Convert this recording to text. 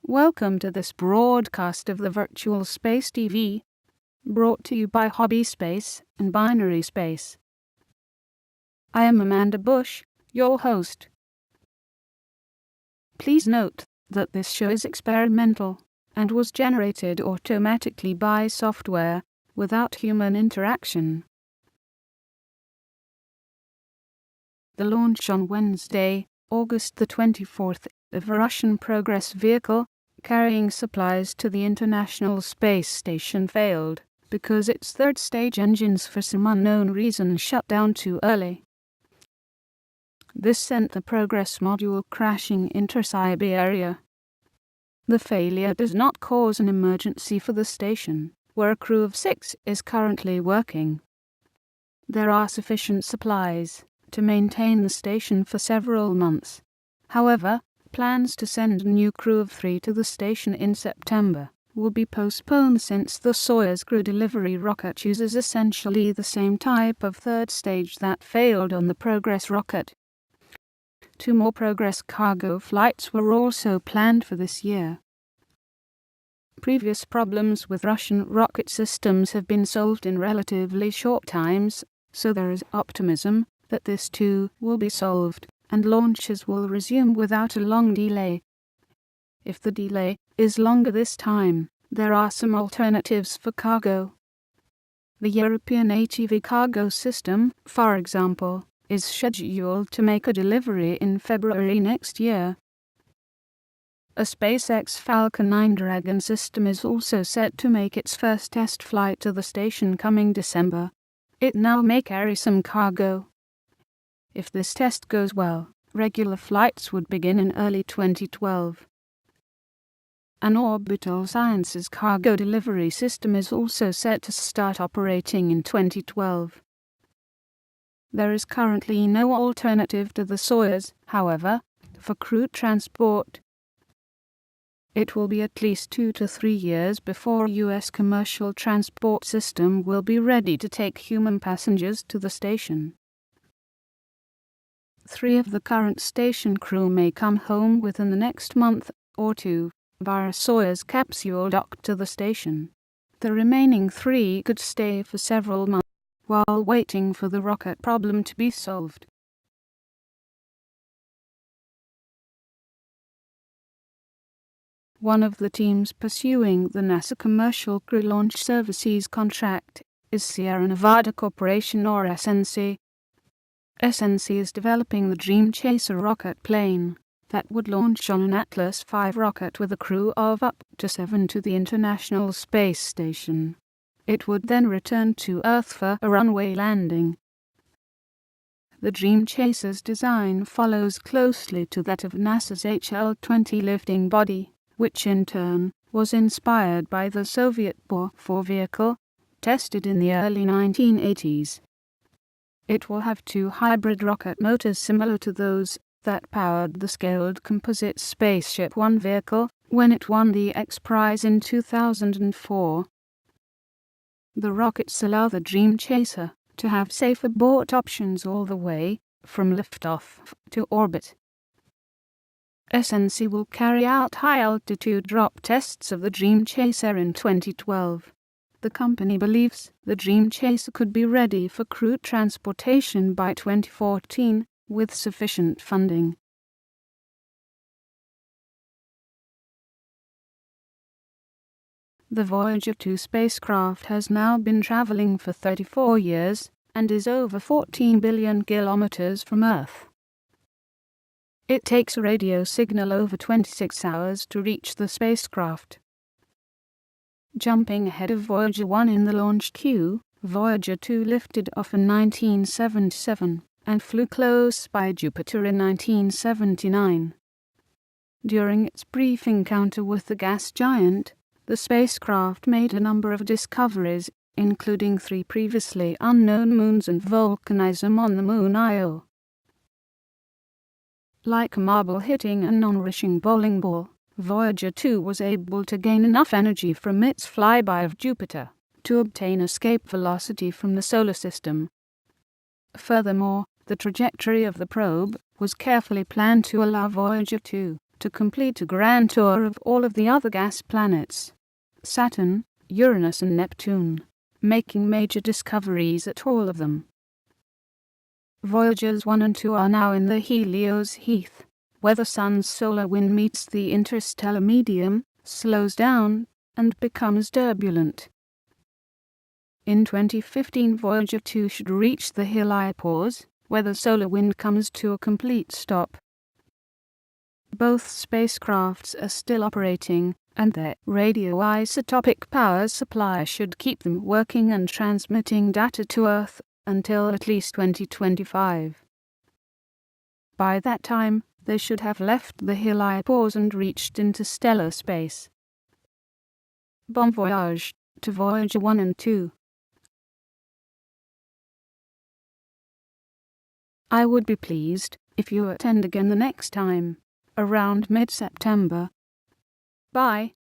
Welcome to this broadcast of the virtual SpaceTV, brought to you by Hobby Space and Binary Space. I am Amanda Bush, your host. Please note that this show is experimental and was generated automatically by software without human interaction. The launch on Wednesday, August the 24th, of a Russian Progress vehicle carrying supplies to the International Space Station failed because its third-stage engines for some unknown reason shut down too early. This sent the Progress module crashing into Siberia. The failure does not cause an emergency for the station, where a crew of 6 is currently working. There are sufficient supplies to maintain the station for several months. However, plans to send a new crew of 3 to the station in September will be postponed since the Soyuz crew delivery rocket uses essentially the same type of third stage that failed on the Progress rocket. 2 more Progress cargo flights were also planned for this year. Previous problems with Russian rocket systems have been solved in relatively short times, so there is optimism that this too will be solved, and launches will resume without a long delay. If the delay is longer this time, there are some alternatives for cargo. The European ATV cargo system, for example, is scheduled to make a delivery in February next year. A SpaceX Falcon 9 Dragon system is also set to make its first test flight to the station coming December. It now may carry some cargo. If this test goes well, regular flights would begin in early 2012. An Orbital Sciences cargo delivery system is also set to start operating in 2012. There is currently no alternative to the Soyuz, however, for crew transport. It will be at least 2 to 3 years before a U.S. commercial transport system will be ready to take human passengers to the station. 3 of the current station crew may come home within the next month or 2 via Soyuz capsule docked to the station. The remaining 3 could stay for several months while waiting for the rocket problem to be solved. One of the teams pursuing the NASA Commercial Crew Launch Services contract is Sierra Nevada Corporation, or SNC. SNC is developing the Dream Chaser rocket plane that would launch on an Atlas V rocket with a crew of up to 7 to the International Space Station. It would then return to Earth for a runway landing. The Dream Chaser's design follows closely to that of NASA's HL-20 lifting body, which in turn was inspired by the Soviet Bor-4 vehicle, tested in the early 1980s. It will have 2 hybrid rocket motors similar to those that powered the scaled composite Spaceship One vehicle when it won the X Prize in 2004. The rockets allow the Dream Chaser to have safe abort options all the way from liftoff to orbit. SNC will carry out high-altitude drop tests of the Dream Chaser in 2012. The company believes the Dream Chaser could be ready for crew transportation by 2014 with sufficient funding. The Voyager 2 spacecraft has now been traveling for 34 years and is over 14 billion kilometers from Earth. It takes a radio signal over 26 hours to reach the spacecraft. Jumping ahead of Voyager 1 in the launch queue, Voyager 2 lifted off in 1977 and flew close by Jupiter in 1979. During its brief encounter with the gas giant, the spacecraft made a number of discoveries, including 3 previously unknown moons and volcanism on the moon Io. Like a marble hitting a non-rushing bowling ball, Voyager 2 was able to gain enough energy from its flyby of Jupiter to obtain escape velocity from the solar system. Furthermore, the trajectory of the probe was carefully planned to allow Voyager 2 to complete a grand tour of all of the other gas planets, Saturn, Uranus and Neptune, making major discoveries at all of them. Voyagers 1 and 2 are now in the Helios Heath, where the Sun's solar wind meets the interstellar medium, slows down, and becomes turbulent. In 2015, Voyager 2 should reach the Heliopause, where the solar wind comes to a complete stop. Both spacecrafts are still operating, and their radioisotopic power supply should keep them working and transmitting data to Earth until at least 2025. By that time, they should have left the Heliopause and reached interstellar space. Bon voyage to Voyager 1 and 2. I would be pleased if you attend again the next time, around mid-September. Bye.